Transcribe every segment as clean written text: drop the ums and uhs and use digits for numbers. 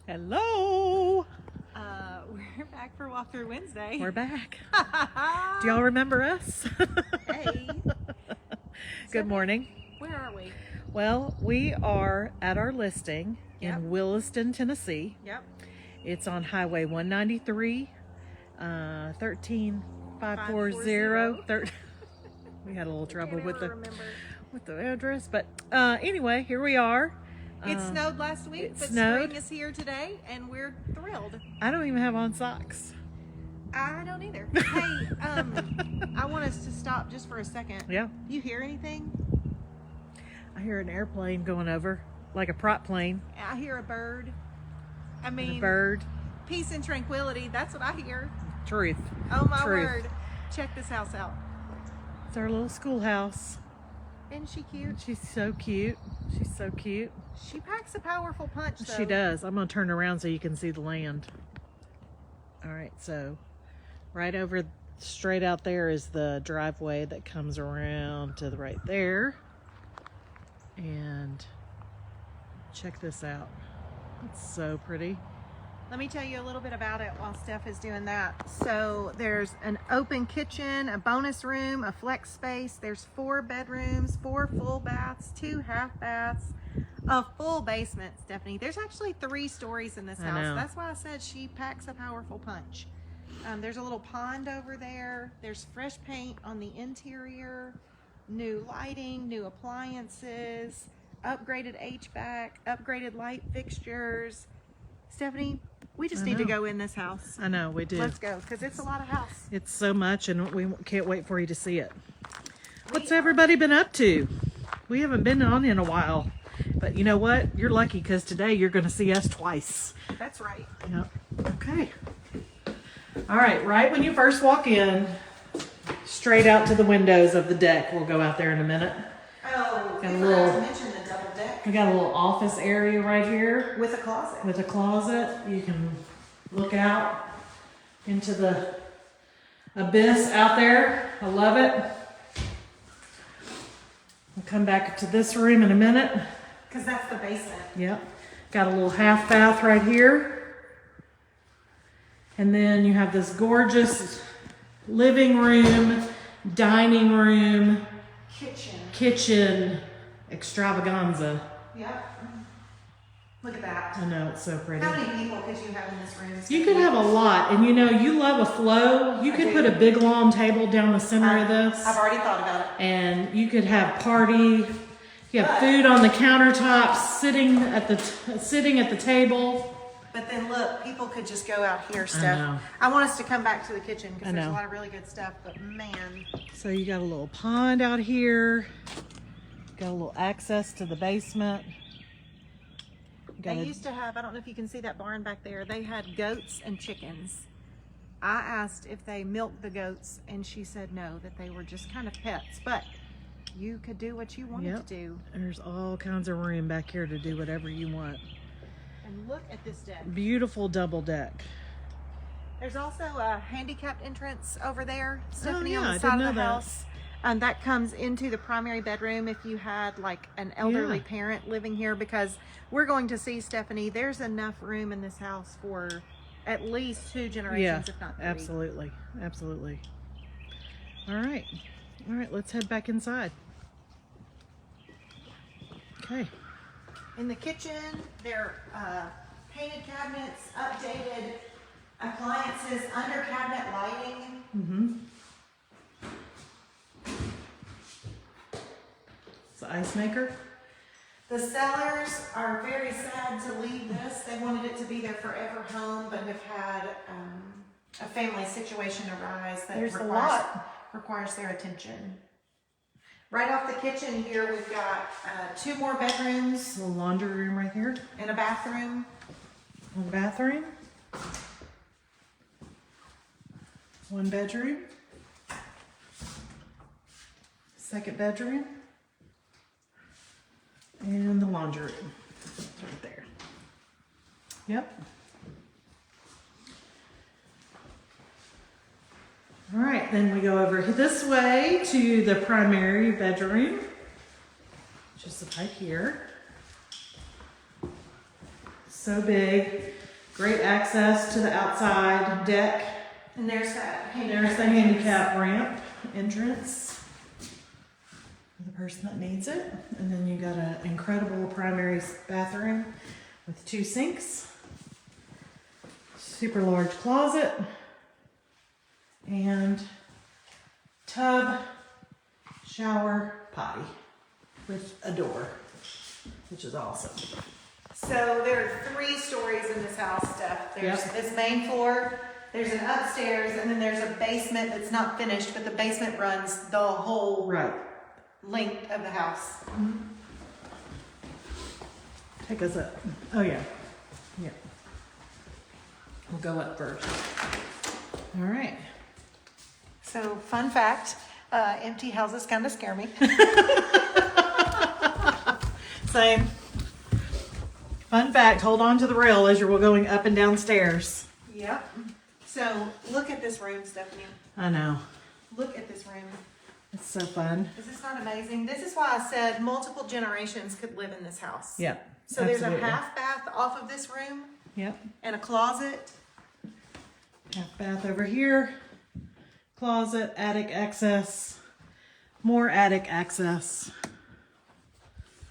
Hello. We're back for Walkthrough Wednesday. We're back. Do y'all remember us? Hey. Good morning. Where are we? Well, we are at our listing Yep. in Williston, Tennessee. Yep. It's on Highway 193, 13540. We had a little trouble with the address, but anyway, here we are. It snowed last week, but spring is here today, and we're thrilled. I don't even have on socks. I don't either. Hey, I want us to stop just for a second. Yeah. You hear anything? I hear an airplane going over, like a prop plane. I hear a bird. I mean, A bird. Peace and tranquility. That's what I hear. Truth. Oh my Truth. word! Check this house out. It's our little schoolhouse. Isn't she cute? She's so cute. She's so cute. She packs a powerful punch, though. She does. I'm going to turn around so you can see the land. All right, so right over, straight out there is the driveway that comes around to the right there. And check this out. It's so pretty. Let me tell you a little bit about it while Steph is doing that. So there's an open kitchen, a bonus room, a flex space. There's 4 bedrooms, 4 full baths, 2 half baths, a full basement, Stephanie. There's actually 3 stories in this house. know. That's why I said she packs a powerful punch. There's a little pond over there. There's fresh paint on the interior, new lighting, new appliances, upgraded HVAC, upgraded light fixtures. Stephanie, we just need to go in this house. I know, we do. Let's go, because it's a lot of house. It's so much, and we can't wait for you to see it. What's everybody been up to? We haven't been on in a while. But you know what? You're lucky, because today you're going to see us twice. That's right. Yep. Okay. All right, right when you first walk in, straight out to the windows of the deck. We'll go out there in a minute. Oh, Got a we little- forgot to mention the double deck. We got a little office area right here With a closet. with a closet. You can look out into the abyss out there. I love it. We'll come back to this room in a minute. Because that's the basement. Yep. Got a little half bath right here. And then you have this gorgeous living room, dining room, kitchen extravaganza. Yep. Look at that. I know, it's so pretty. How many people could you have in this room? You could have a lot, and you know, you love a flow. You could put a big long table down the center of this. I've already thought about it. And you could have party. You have food on the countertops, sitting at the table. But then look, people could just go out here, know. Steph. I want us to come back to the kitchen because I there's a know. lot of really good stuff. But man, So you got a little pond out here. Got a little access to the basement. they used to have, I don't know if you can see that barn back there, they had goats and chickens. I asked if they milked the goats, and she said no, that they were just kind of pets. But you could do what you wanted to do. There's all kinds of room back here to do whatever you want. And look at this deck. Beautiful double deck. There's also a handicapped entrance over there, Stephanie, yeah, on I the didn't side of know the that. house. And that comes into the primary bedroom if you had like an elderly parent living here, because we're going to see, Stephanie, there's enough room in this house for at least 2 generations, if not 3. Absolutely. Absolutely. All right, let's head back inside. Okay. In the kitchen, there are painted cabinets, updated appliances, under cabinet lighting. Mm-hmm. It's the ice maker. The sellers are very sad to leave this. They wanted it to be their forever home, but have had a family situation arise that requires their attention. Right off the kitchen here, we've got 2 more bedrooms A little laundry room right here. and a bathroom. One bathroom. 1 bedroom. 2nd bedroom. And the laundry room. It's right there. Yep. All right, then we go over this way to the primary bedroom, which is right here. so big. Great access to the outside deck. And there's that. There's the handicap ramp entrance for the person that needs it. And then you got an incredible primary bathroom with 2 sinks, super large closet, and tub, shower, potty with a door, which is awesome. So there are 3 stories in this house, Steph. There's this main floor, there's an upstairs, and then there's a basement that's not finished, but the basement runs the whole length of the house. Mm-hmm. Take us up. Oh yeah. Yeah. We'll go up first. All right. So fun fact, empty houses kind of scare me. Same. Fun fact, hold on to the rail as you're going up and down stairs. Yep. So look at this room, Stephanie. I know. Look at this room. It's so fun. Is this not amazing? This is why I said multiple generations could live in this house. Yep. So absolutely. there's a half bath off of this room. Yep. And a closet. Half bath over here. Closet, attic access. More attic access.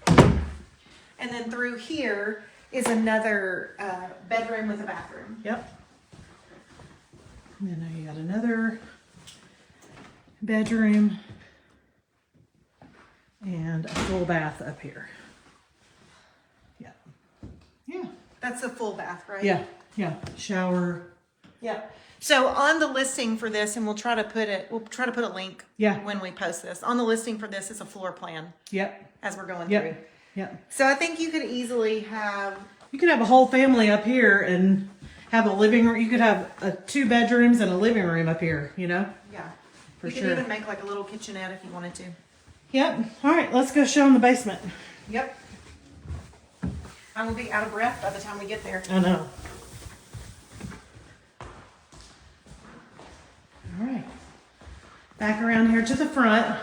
And then through here is another bedroom with a bathroom. Yep. And then you got another bedroom and a full bath up here. Yeah. Yeah. That's a full bath, right? Yeah. Yeah. Shower. Yep. So on the listing for this, and we'll try to put a link when we post this. On the listing for this is a floor plan. Yep. As we're going Yep. through. Yep. So I think you could easily have. You could have a whole family up here and have a living room. You could have 2 bedrooms and a living room up here, you know? Yeah. For you sure. could even make like a little kitchenette if you wanted to. Yep. All right, let's go show them the basement. Yep. I will be out of breath by the time we get there. I know. All right. Back around here to the front.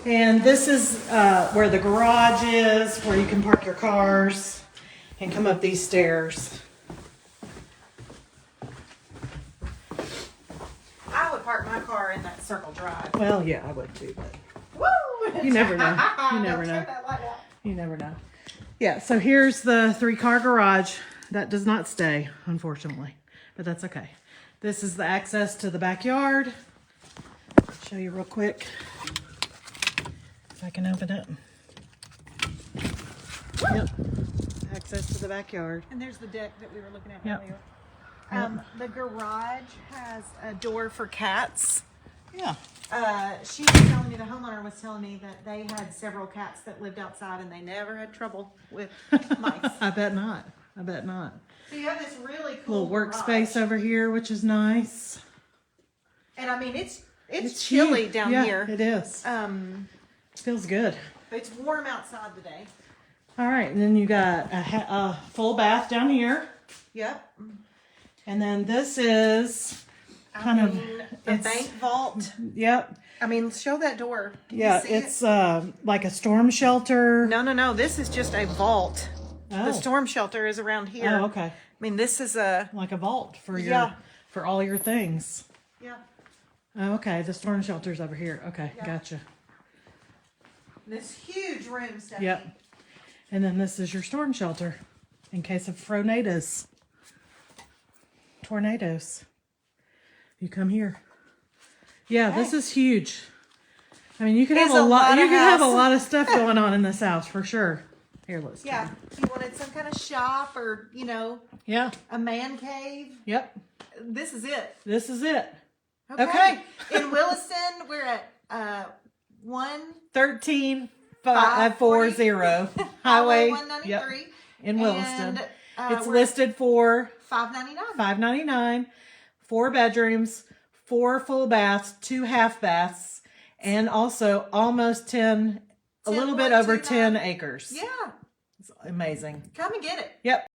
And this is where the garage is, where you can park your cars and come up these stairs. I would park my car in that circle drive. Well, yeah, I would too, but Woo! you never know. You never Don't know. turn that light out. You never know. Yeah, so here's the 3-car garage. That does not stay, unfortunately, but that's okay. This is the access to the backyard. I'll show you real quick. If I can open it. Yep. Access to the backyard. And there's the deck that we were looking at Yep. earlier. The garage has a door for cats. Yeah. She was telling me, the homeowner was telling me that they had several cats that lived outside and they never had trouble with mice. I bet not. I bet not. So you have this really cool Little workspace garage. over here, which is nice. And I mean, it's chilly huge. down Yeah, here. It is. Feels good. It's warm outside today. All right, and then you got a full bath down here. Yep. And then this is a bank vault. Yep. I mean, show that door. Can Yeah, you see it's it? like a storm shelter. No. This is just a vault. Oh. The storm shelter is around here. Oh, okay. I mean, this is a Like a vault for for all your things. yeah. Oh, okay. The storm shelter's over here. Okay, Yeah. gotcha. This huge room, Stephanie. Yep. And then this is your storm shelter in case of tornadoes. You come here. Yeah, this is huge. I mean, you could have It's a a lot. lot You of could have a house. lot of stuff going on in this house for sure. Here, let's. Yeah. If you wanted some kind of shop or, Yeah. a man cave, Yep. this is it. This is it. Okay. In Williston, we're at 13540 Highway 193. Yep, in Williston. And, It's we're listed for $599. $599, 4 bedrooms, 4 full baths, 2 half baths, and also almost 10, a little bit over 10 acres. Yeah. It's amazing. Come and get it. Yep.